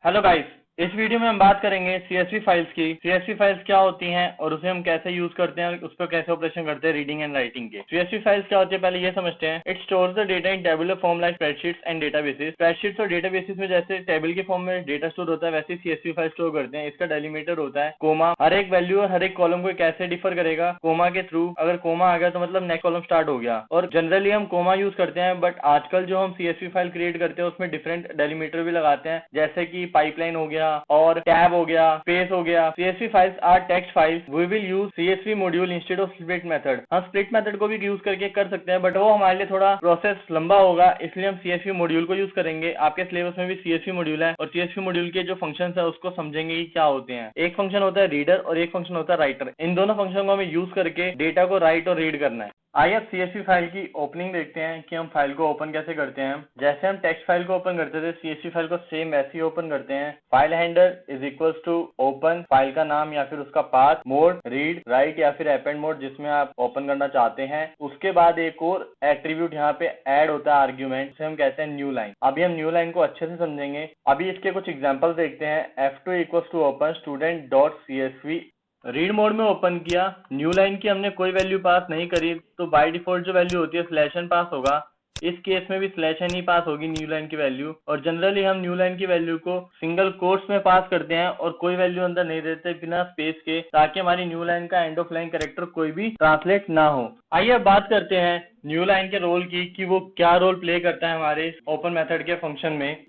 Hello guys, इस video में हम बात करेंगे सीएसवी फाइल्स की। सीएसवी फाइल्स क्या होती हैं और उसे हम कैसे यूज करते हैं, उस पर कैसे ऑपरेशन करते हैं रीडिंग एंड राइटिंग के। सीएसवी फाइल्स क्या होती है पहले ये समझते हैं। It stores the data in tabular form like spreadsheets and databases. Spreadsheets और डेटाबेसेस में जैसे टेबल के फॉर्म में डेटा स्टोर होता है, वैसे सीएसवी फाइल स्टोर करते हैं। इसका डेलीमीटर होता है कोमा। हर एक वैल्यू और हर एक कॉलम को कैसे डिफर करेगा कोमा के थ्रू। अगर कोमा आ गया तो मतलब नेक्स्ट कॉलम स्टार्ट हो गया। और जनरली हम कोमा यूज करते हैं, बट आजकल जो हम सीएसवी फाइल क्रिएट करते हैं उसमें डिफरेंट डेलीमीटर भी लगाते हैं, जैसे कि पाइपलाइन हो गया और टैब हो गया, स्पेस हो गया। CSV files or text files. We will use CSV module instead of split method. हम स्प्लिट मेथड को भी यूज करके कर सकते हैं, बट वो हमारे लिए थोड़ा प्रोसेस लंबा होगा, इसलिए हम CSV मॉड्यूल को यूज करेंगे। आपके सिलेबस में भी CSV मॉड्यूल है और CSV मॉड्यूल के जो फंक्शन है उसको समझेंगे कि क्या होते हैं। एक फंक्शन होता है रीडर और एक फंक्शन होता है राइटर। इन दोनों फंक्शन को हमें यूज करके डेटा को राइट और रीड करना है। आइए अब CSV फाइल की ओपनिंग देखते हैं कि हम फाइल को ओपन कैसे करते हैं। जैसे हम टेक्स्ट फाइल को ओपन करते थे, CSV फाइल को सेम वैसे ही ओपन करते हैं। File handler is equals to open, file का नाम या फिर उसका पाथ, मोड रीड राइट या फिर अपेंड मोड जिसमें आप ओपन करना चाहते हैं। उसके बाद एक और एट्रीब्यूट यहाँ पे ऐड होता है आर्ग्यूमेंट, जिसे हम कहते हैं न्यू लाइन। अभी हम न्यू लाइन को अच्छे से समझेंगे। अभी इसके कुछ एग्जाम्पल देखते हैं। F2 equals to open student dot CSV। Read mode में ओपन किया, न्यू लाइन की हमने कोई वैल्यू पास नहीं करी, तो बाय डिफॉल्ट जो वैल्यू होती है स्लैश एन पास होगा। इस केस में भी स्लैश एन ही पास होगी न्यू लाइन की वैल्यू। और जनरली हम न्यू लाइन की वैल्यू को सिंगल कोट्स में पास करते हैं और कोई वैल्यू अंदर नहीं देते बिना स्पेस के, ताकि हमारी न्यू लाइन का एंड ऑफ लाइन कैरेक्टर कोई भी ट्रांसलेट ना हो। आइए अब बात करते हैं न्यू लाइन के रोल की कि वो क्या रोल प्ले करता है हमारे ओपन मेथड के फंक्शन में।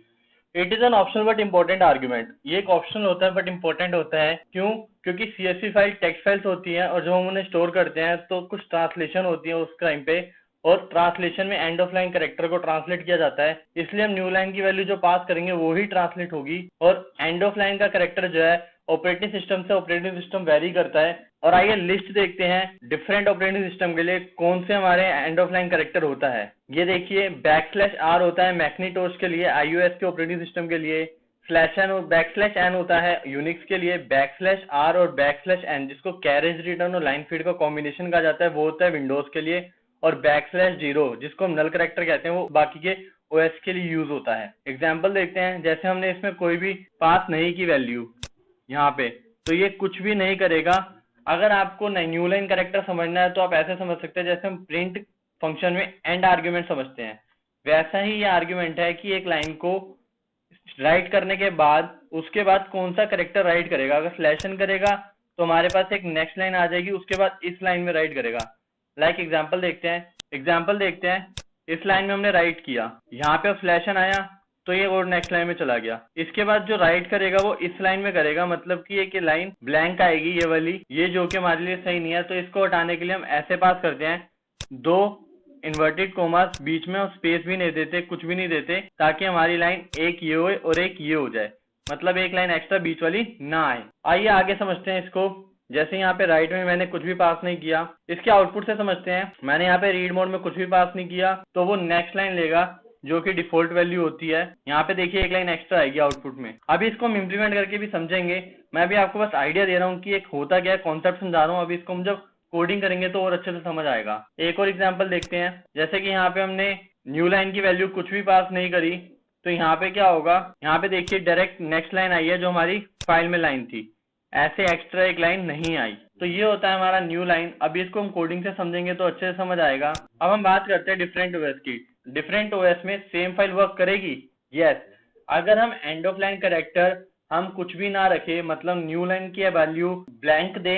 It is an optional but important argument. ये एक ऑप्शनल होता है बट इम्पोर्टेंट होता है। क्यों? क्योंकि CSV फाइल टेक्स्ट फाइल्स होती हैं और जब हम उन्हें स्टोर करते हैं तो कुछ ट्रांसलेशन होती है उस टाइम पे, और ट्रांसलेशन में एंड ऑफ लाइन कैरेक्टर को ट्रांसलेट किया जाता है। इसलिए हम न्यू लाइन की वैल्यू जो पास करेंगे वो ही ट्रांसलेट होगी। और एंड ऑफ लाइन का कैरेक्टर जो है ऑपरेटिंग सिस्टम से ऑपरेटिंग सिस्टम वेरी करता है। और आइए लिस्ट देखते हैं डिफरेंट ऑपरेटिंग सिस्टम के लिए कौन से हमारे एंड ऑफ लाइन कैरेक्टर होता है। ये देखिए, /r होता है मैग्नीटोस के लिए, iOS के ऑपरेटिंग सिस्टम के लिए। /n और /n होता है यूनिक्स के लिए। /r और /n जिसको कैरेज रिटर्न और लाइन फीड का कॉम्बिनेशन कहा जाता है वो होता है विंडोज के लिए। और /0 जिसको हम नल कैरेक्टर कहते हैं वो बाकी के OS के लिए यूज होता है। एग्जाम्पल देखते हैं। जैसे हमने इसमें कोई भी पास नहीं की वैल्यू यहाँ पे, तो ये कुछ भी नहीं करेगा। अगर आपको न्यू लाइन कैरेक्टर समझना है तो आप ऐसे समझ सकते हैं, जैसे हम प्रिंट फंक्शन में एंड आर्ग्यूमेंट समझते हैं, वैसा ही ये आर्ग्यूमेंट है कि एक लाइन को राइट करने के बाद उसके बाद कौन सा कैरेक्टर राइट करेगा। अगर स्लैश एन करेगा तो हमारे पास एक नेक्स्ट लाइन आ जाएगी, उसके बाद इस लाइन में राइट करेगा। लाइक एग्जाम्पल देखते हैं। इस लाइन में हमने राइट किया, यहाँ पे अब स्लैश एन आया तो ये और नेक्स्ट लाइन में चला गया। इसके बाद जो राइट करेगा वो इस लाइन में करेगा, मतलब कि एक लाइन ब्लैंक आएगी ये वाली, ये जो कि हमारे लिए सही नहीं है। तो इसको हटाने के लिए हम ऐसे पास करते हैं, 2 इन्वर्टेड कोमास बीच में, और स्पेस भी नहीं देते, कुछ भी नहीं देते, ताकि हमारी लाइन एक ये हो और एक ये हो जाए, मतलब एक लाइन एक्स्ट्रा बीच वाली ना आए। आइए आगे समझते हैं इसको। जैसे यहाँ पे राइट में मैंने कुछ भी पास नहीं किया, इसके आउटपुट से समझते हैं। मैंने यहाँ पे रीड मोड में कुछ भी पास नहीं किया तो वो नेक्स्ट लाइन लेगा जो कि डिफॉल्ट वैल्यू होती है। यहाँ पे देखिए एक लाइन एक्स्ट्रा आएगी आउटपुट में। अभी इसको हम इम्प्लीमेंट करके भी समझेंगे। मैं अभी आपको बस आइडिया दे रहा हूँ कि एक होता क्या है, कॉन्सेप्ट समझा रहा हूँ। अभी इसको हम जब कोडिंग करेंगे तो और अच्छे से समझ आएगा। एक और एग्जांपल देखते हैं। जैसे कि यहाँ पे हमने न्यू लाइन की वैल्यू कुछ भी पास नहीं करी, तो यहाँ पे क्या होगा, यहाँ पे देखिए डायरेक्ट नेक्स्ट लाइन आई है जो हमारी फाइल में लाइन थी, ऐसे एक्स्ट्रा एक लाइन नहीं आई। तो ये होता है हमारा न्यू लाइन। अभी इसको हम कोडिंग से समझेंगे तो अच्छे से समझ आएगा। अब हम बात करते हैं डिफरेंट OS की। डिफरेंट OS में सेम फाइल वर्क करेगी? यस। अगर हम एंड ऑफ लाइन कैरेक्टर हम कुछ भी ना रखे, मतलब न्यू लाइन की वैल्यू ब्लैंक दे,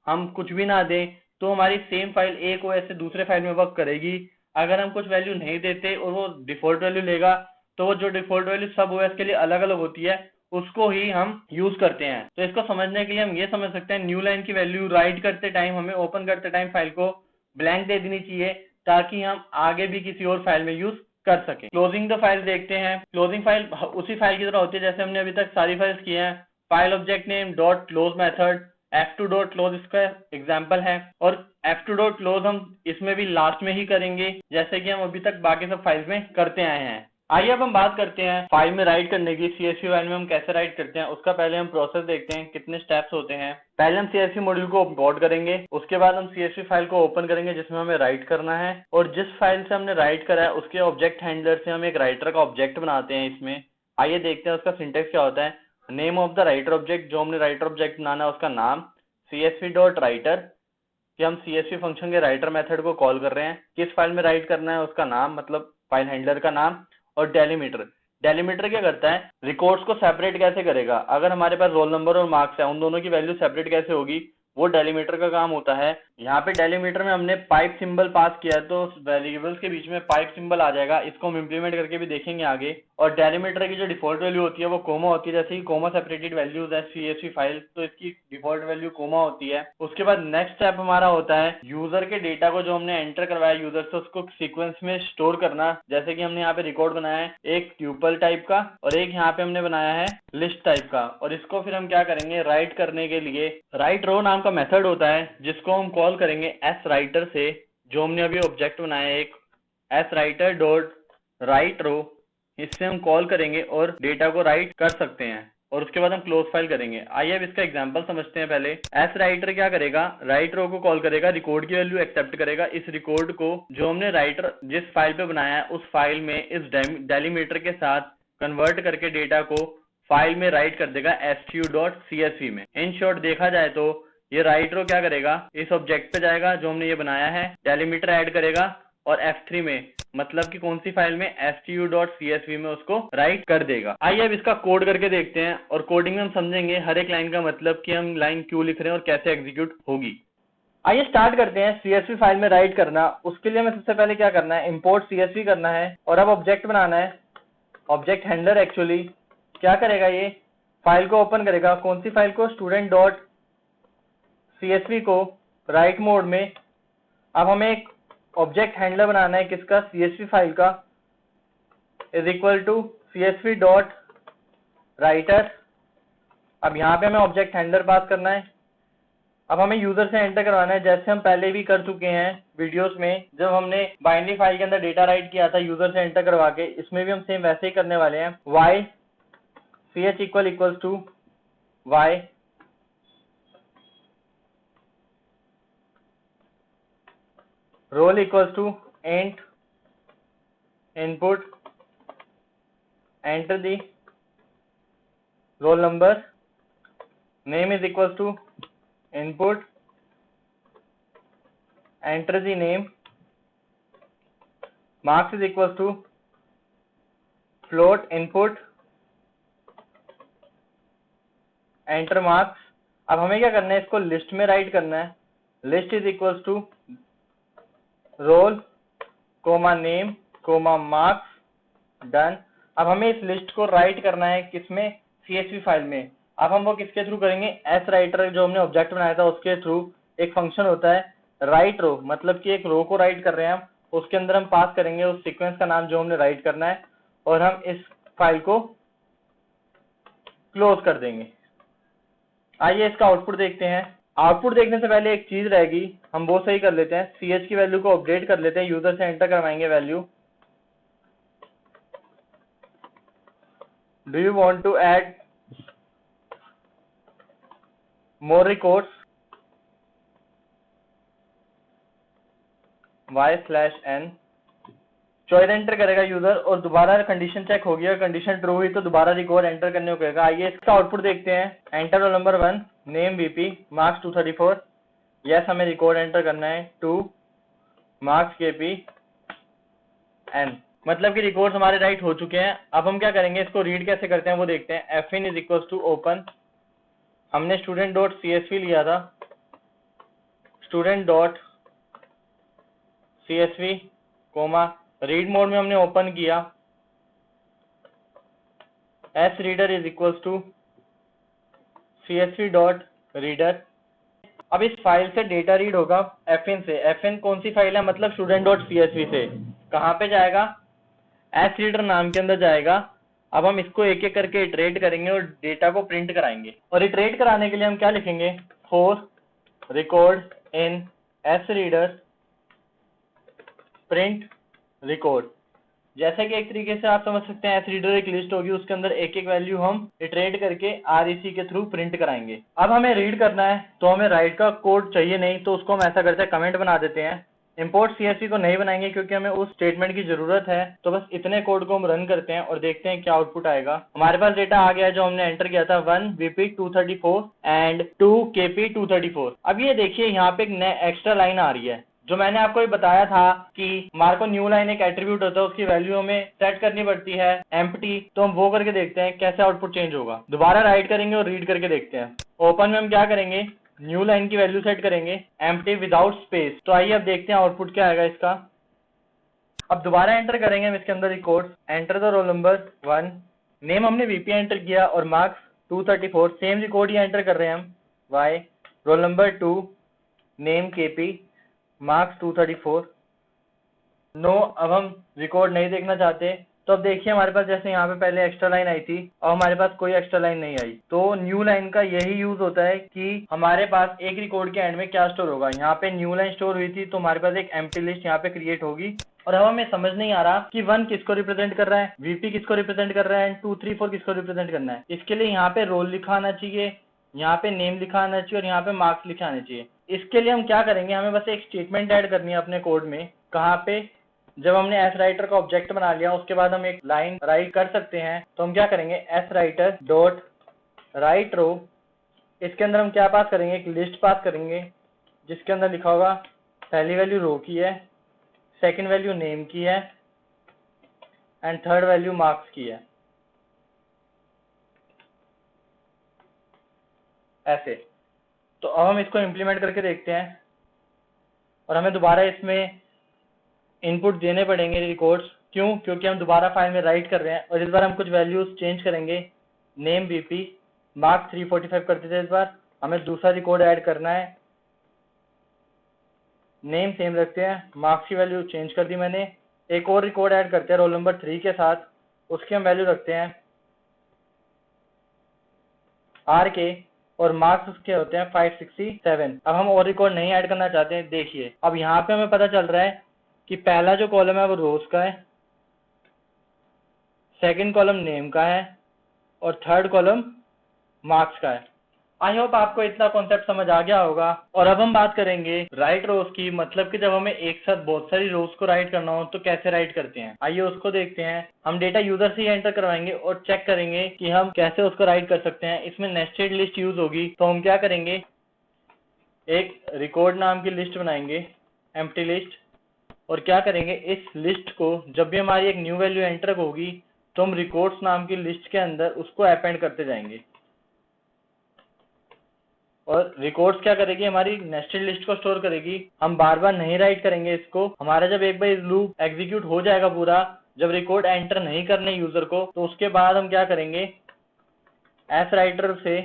हम कुछ भी ना दें, तो हमारी सेम फाइल एक OS से दूसरे फाइल में वर्क करेगी। अगर हम कुछ वैल्यू नहीं देते और वो डिफॉल्ट वैल्यू लेगा, तो वो जो डिफॉल्ट वैल्यू सब OS के लिए अलग अलग होती है उसको ही हम यूज करते हैं। तो इसको समझने के लिए हम ये समझ सकते हैं, न्यू लाइन की वैल्यू राइट करते टाइम हमें ओपन करते टाइम फाइल को ब्लैंक दे देनी चाहिए, ताकि हम आगे भी किसी और फाइल में यूज कर सके। क्लोजिंग द फाइल देखते हैं। क्लोजिंग फाइल उसी फाइल की तरह होती है जैसे हमने अभी तक सारी फाइल्स की हैं। File object name dot close method, F2 dot close इसका एग्जाम्पल है। और F2 डॉट क्लोज हम इसमें भी लास्ट में ही करेंगे, जैसे कि हम अभी तक बाकी सब फाइल्स में करते आए हैं। आइए अब हम बात करते हैं फाइल में राइट करने की। CSV फाइल में हम कैसे राइट करते हैं उसका पहले हम प्रोसेस देखते हैं, कितने स्टेप्स होते हैं। पहले हम CSV मॉड्यूल को इंपोर्ट करेंगे, उसके बाद हम CSV फाइल को ओपन करेंगे जिसमें हमें राइट करना है, और जिस फाइल से हमने राइट करा है उसके ऑब्जेक्ट हैंडलर से हम एक राइटर का ऑब्जेक्ट बनाते हैं इसमें। आइए देखते हैं उसका सिंटेक्स क्या होता है। Name of the writer object, जो हमने राइटर ऑब्जेक्ट बनाना है उसका नाम, CSV डॉट राइटर कि हम CSV फंक्शन के राइटर मेथड को कॉल कर रहे हैं, किस फाइल में राइट करना है उसका नाम मतलब फाइल हैंडलर का नाम, और डेलीमीटर। डेलीमीटर क्या करता है, रिकॉर्ड्स को सेपरेट कैसे करेगा, अगर हमारे पास रोल नंबर और मार्क्स है उन दोनों की वैल्यू सेपरेट कैसे होगी, वो डेलीमीटर का काम होता है। यहाँ पे डेलीमीटर में हमने पाइप सिंबल पास किया है तो वेरिएबल्स के बीच में पाइप सिंबल आ जाएगा, इसको हम इम्प्लीमेंट करके भी देखेंगे आगे। और डेलीमीटर की जो डिफॉल्ट वैल्यू होती है वो कोमा होती है, जैसे कि कोमा सेपरेटेड वैल्यूज है CSV फाइल तो इसकी डिफॉल्ट वैल्यू कोमा होती है। उसके बाद नेक्स्ट स्टेप हमारा होता है यूजर के डेटा को जो हमने एंटर करवाया यूजर से उसको सीक्वेंस में स्टोर करना, जैसे कि हमने यहाँ पे रिकॉर्ड बनाया है एक ट्यूपल टाइप का और एक यहाँ पे हमने बनाया है लिस्ट टाइप का, और इसको फिर हम क्या करेंगे राइट करने के लिए राइट रो नाम का मेथड होता है जिसको हम कॉल करेंगे एस राइटर से, जो हमने अभी ऑब्जेक्ट बनाया है एक एस राइटर डॉट राइट रो, इससे हम कॉल करेंगे और डेटा को राइट कर सकते हैं और उसके बाद हम क्लोज फाइल करेंगे। आइए अब इसका एग्जांपल समझते हैं। पहले एस राइटर क्या करेगा, राइट रो को कॉल करेगा, रिकॉर्ड की वैल्यू एक्सेप्ट करेगा, इस रिकॉर्ड को जो हमने राइटर जिस फाइल पे बनाया है उस फाइल में इस डेलीमीटर के साथ कन्वर्ट करके डेटा को फाइल में राइट कर देगा stu.csv में। इन शॉर्ट देखा जाए तो ये राइट रो क्या करेगा, इस ऑब्जेक्ट पे जाएगा जो हमने ये बनाया है, डेलीमीटर ऐड करेगा और F3 में मतलब कि कौन सी फाइल में stu.csv में उसको राइट कर देगा। आइए अब इसका कोड करके देखते हैं और कोडिंग में हम समझेंगे हर एक लाइन का मतलब कि हम लाइन क्यों लिख रहे हैं और कैसे एग्जीक्यूट होगी। आइए स्टार्ट करते हैं CSV फाइल में राइट करना। उसके लिए हमें सबसे पहले क्या करना है, इंपोर्ट CSV करना है और अब ऑब्जेक्ट बनाना है। ऑब्जेक्ट हैंडलर एक्चुअली क्या करेगा, ये फाइल को ओपन करेगा, कौन सी फाइल को, स्टूडेंट डॉट CSV को राइट मोड में। अब हमें एक ऑब्जेक्ट हैंडलर बनाना है किसका, CSV फाइल का, is equal to CSV dot writer. अब यहाँ पे हमें ऑब्जेक्ट हैंडलर पास करना है। अब हमें यूजर से एंटर करवाना है जैसे हम पहले भी कर चुके हैं वीडियोस में, जब हमने बाइनरी फाइल के अंदर डेटा राइट किया था यूजर से एंटर करवा के, इसमें भी हम सेम वैसे ही करने वाले हैं। y ch equals to y roll equals to int input enter the roll number, name is equals to input enter the name, marks is equals to float input enter marks. अब हमें क्या करना है, इसको लिस्ट में write करना है, list is equals to roll comma name comma marks, done. अब हमें इस लिस्ट को राइट करना है किसमें, CSV फाइल में। अब हम वो किसके थ्रू करेंगे, एस राइटर जो हमने ऑब्जेक्ट बनाया था उसके थ्रू। एक फंक्शन होता है राइट रो, मतलब कि एक रो को राइट कर रहे हैं हम, उसके अंदर हम पास करेंगे उस सीक्वेंस का नाम जो हमने राइट करना है और हम इस फाइल को क्लोज कर देंगे। आइए इसका आउटपुट देखते हैं। आउटपुट देखने से पहले एक चीज रहेगी, हम वो सही कर लेते हैं, CH की वैल्यू को अपडेट कर लेते हैं, यूजर से एंटर करवाएंगे value. Do you want to add more records, y/n choice enter करेगा यूजर और दोबारा कंडीशन चेक होगी, अगर कंडीशन ट्रू हुई तो दोबारा रिकॉर्ड एंटर करने को कहेगा। आइए इसका आउटपुट देखते हैं। Enter role number 1, name VP, marks 234, yes हमें रिकॉर्ड एंटर करना है 2, मार्क्स KP N, मतलब कि रिकॉर्ड्स हमारे राइट हो चुके हैं। अब हम क्या करेंगे, इसको रीड कैसे करते हैं वो देखते हैं। fin is equal to open, हमने स्टूडेंट डॉट CSV लिया था, student dot CSV comma read mode में हमने ओपन किया, S reader is equal to CSV dot reader. अब इस फाइल से डेटा रीड होगा fin से, fin कौन सी फाइल है, मतलब स्टूडेंट डॉट CSV से। कहाँ पे जाएगा, एस रीडर नाम के अंदर जाएगा। अब हम इसको एक एक करके इटरेट करेंगे और डेटा को प्रिंट कराएंगे। और इटरेट कराने के लिए हम क्या लिखेंगे, for record in S reader print record. जैसे कि एक तरीके से आप समझ सकते हैं एस रीडर एक लिस्ट होगी, उसके अंदर एक एक वैल्यू हम इटरेट करके REC के थ्रू प्रिंट कराएंगे। अब हमें रीड करना है तो हमें राइट का कोड चाहिए नहीं, तो उसको हम ऐसा करते हैं कमेंट बना देते हैं, इंपोर्ट सीएसवी को नहीं बनाएंगे क्योंकि हमें उस स्टेटमेंट की जरूरत है। तो बस इतने कोड को हम रन करते हैं और देखते हैं क्या आउटपुट आएगा। हमारे पास डेटा आ गया जो हमने एंटर किया था 1 VP 234 एंड 2 KP 234। अब ये देखिए यहाँ पे एक एक्स्ट्रा लाइन आ रही है। जो मैंने आपको ये बताया था कि हमारे को न्यू लाइन एक एट्रीब्यूट होता है, उसकी वैल्यू हमें सेट करनी पड़ती है एम्प्टी। तो हम वो करके देखते हैं कैसे आउटपुट चेंज होगा। दोबारा राइट करेंगे और रीड करके देखते हैं। ओपन में हम क्या करेंगे, न्यू लाइन की वैल्यू सेट करेंगे एम्प्टी विदाउट स्पेस। तो आइए अब देखते हैं आउटपुट क्या आएगा इसका। अब दोबारा एंटर करेंगे हम इसके अंदर record, enter the roll number 1, name हमने वीपी एंटर किया और मार्क्स 234, सेम रिकॉर्ड ही एंटर कर रहे हैं हम। Y roll number 2, name KP, marks 234। No, अब हम रिकॉर्ड नहीं देखना चाहते। तो अब देखिए हमारे पास जैसे यहाँ पे पहले एक्स्ट्रा लाइन आई थी और हमारे पास कोई एक्स्ट्रा लाइन नहीं आई। तो न्यू लाइन का यही यूज होता है कि हमारे पास एक रिकॉर्ड के एंड में क्या स्टोर होगा। यहाँ पे न्यू लाइन स्टोर हुई थी तो हमारे पास एक एम्प्टी लिस्ट यहाँ पे क्रिएट होगी। और अब हमें समझ नहीं आ रहा कि 1 किसको रिप्रेजेंट कर रहा है, वीपी किसको रिप्रेजेंट कर रहा है, 2 3 4 किसको रिप्रेजेंट करना है। इसके लिए यहाँ पे रोल लिखा आना चाहिए, यहाँ पे नेम लिखा आना चाहिए और यहाँ पे मार्क्स लिखा आना चाहिए। इसके लिए हम क्या करेंगे, हमें बस एक स्टेटमेंट ऐड करनी है अपने कोड में। कहाँ पे, जब हमने एस राइटर का ऑब्जेक्ट बना लिया उसके बाद हम एक लाइन राइट कर सकते हैं। तो हम क्या करेंगे, एस राइटर डॉट राइट रो, इसके अंदर हम क्या पास करेंगे, एक लिस्ट पास करेंगे जिसके अंदर लिखा होगा पहली वैल्यू रो की है, सेकंड वैल्यू नेम की है एंड थर्ड वैल्यू मार्क्स की है। ऐसे। तो अब हम इसको इम्प्लीमेंट करके देखते हैं और हमें दोबारा इसमें इनपुट देने पड़ेंगे रिकॉर्ड्स। क्यों, क्योंकि हम दोबारा फाइल में राइट कर रहे हैं और इस बार हम कुछ वैल्यूज चेंज करेंगे। नेम बीपी, मार्क्स 345 करते थे, इस बार हमें दूसरा रिकॉर्ड ऐड करना है। नेम सेम रखते हैं, मार्क्स की वैल्यू चेंज कर दी मैंने। एक और रिकॉर्ड ऐड करते हैं रोल नंबर 3 के साथ, उसकी हम वैल्यू रखते हैं आर के और मार्क्स उसके होते हैं 567। अब हम और रिकॉर्ड नहीं ऐड करना चाहते हैं। देखिए अब यहाँ पे हमें पता चल रहा है कि पहला जो कॉलम है वो रोज का है, सेकंड कॉलम नेम का है और थर्ड कॉलम मार्क्स का है। आई होप आपको इतना कॉन्सेप्ट समझ आ गया होगा। और अब हम बात करेंगे राइट रोज की, मतलब कि जब हमें एक साथ बहुत सारी रोज को राइट करना हो तो कैसे राइट करते हैं। आइए उसको देखते हैं। हम डेटा यूजर से ही एंटर करवाएंगे और चेक करेंगे कि हम कैसे उसको राइट कर सकते हैं। इसमें नेस्टेड लिस्ट यूज होगी। तो हम क्या करेंगे, एक रिकॉर्ड नाम की लिस्ट बनाएंगे, एम्प्टी लिस्ट, और क्या करेंगे, इस लिस्ट को जब भी हमारी एक न्यू वैल्यू एंटर होगी तो हम रिकॉर्ड्स नाम की लिस्ट के अंदर उसको अपेंड करते जाएंगे। और रिकॉर्ड्स क्या करेगी, हमारी नेस्टेड लिस्ट को स्टोर करेगी। हम बार बार नहीं राइट करेंगे इसको। हमारा जब एक बार लूप एग्जीक्यूट हो जाएगा पूरा, जब रिकॉर्ड एंटर नहीं करने यूजर को, तो उसके बाद हम क्या करेंगे, एस राइटर से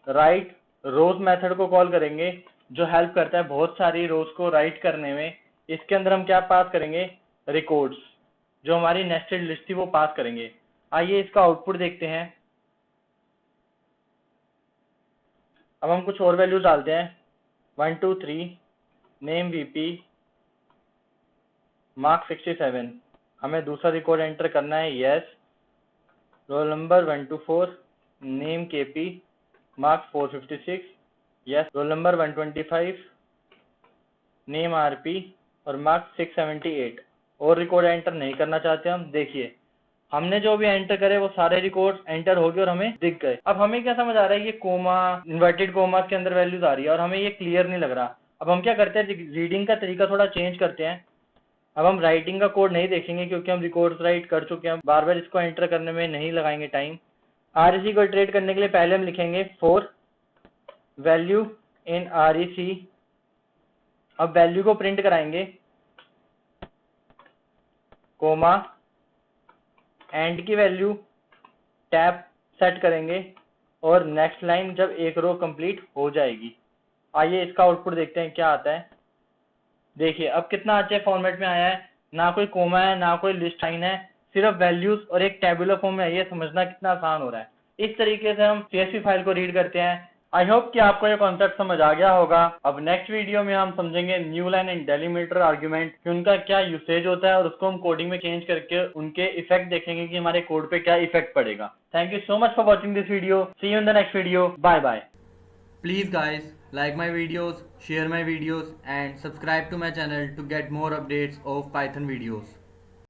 राइट रोज मेथड को कॉल करेंगे जो हेल्प करता है बहुत सारी रोज को राइट करने में। इसके अंदर हम क्या पास करेंगे, रिकॉर्ड्स, जो हमारी नेस्टेड लिस्ट थी वो पास करेंगे। आइए इसका आउटपुट देखते हैं। अब हम कुछ और वैल्यूज डालते हैं, 1 2 3, नेम वीपी, मार्क्स 67। हमें दूसरा रिकॉर्ड एंटर करना है, yes, roll number 124, name KP, marks 456, yes, roll number 125, name RP और मार्क्स 678। और रिकॉर्ड एंटर नहीं करना चाहते हम। देखिए हमने जो भी एंटर करे वो सारे रिकॉर्ड एंटर हो गए और हमें दिख गए। अब हमें क्या समझ आ रहा है, ये कोमा इन्वर्टेड कोमा के अंदर वैल्यूज आ रही है और हमें ये क्लियर नहीं लग रहा। अब हम क्या करते हैं, रीडिंग का तरीका थोड़ा चेंज करते हैं। अब हम राइटिंग का कोड नहीं देखेंगे क्योंकि हम रिकॉर्ड राइट कर चुके हैं, बार बार इसको एंटर करने में नहीं लगाएंगे टाइम। आरईसी को इटरेट करने के लिए पहले हम लिखेंगे फॉर वैल्यू इन आरईसी। अब वैल्यू को प्रिंट कराएंगे, कोमा, एंड की वैल्यू टैब सेट करेंगे और नेक्स्ट लाइन जब एक रो कंप्लीट हो जाएगी। आइए इसका आउटपुट देखते हैं क्या आता है। देखिए अब कितना अच्छे फॉर्मेट में आया है, ना कोई कोमा है ना कोई लिस्ट लाइन है, सिर्फ वैल्यूज और एक टेबुलर फॉर्म में है। ये समझना कितना आसान हो रहा है। इस तरीके से हम सीएसवी फाइल को रीड करते हैं। आई होप कि आपको ये कॉन्सेप्ट समझ आ गया होगा। अब नेक्स्ट वीडियो में हम समझेंगे new line and delimiter argument कि उनका क्या यूसेज होता है और उसको हम कोडिंग में चेंज करके उनके इफेक्ट देखेंगे कि हमारे कोड पे क्या इफेक्ट पड़ेगा। Thank you so much for watching this video. See you in the next video. Bye bye. Please guys, Like my videos, share my videos and subscribe to my channel to get more updates of Python videos.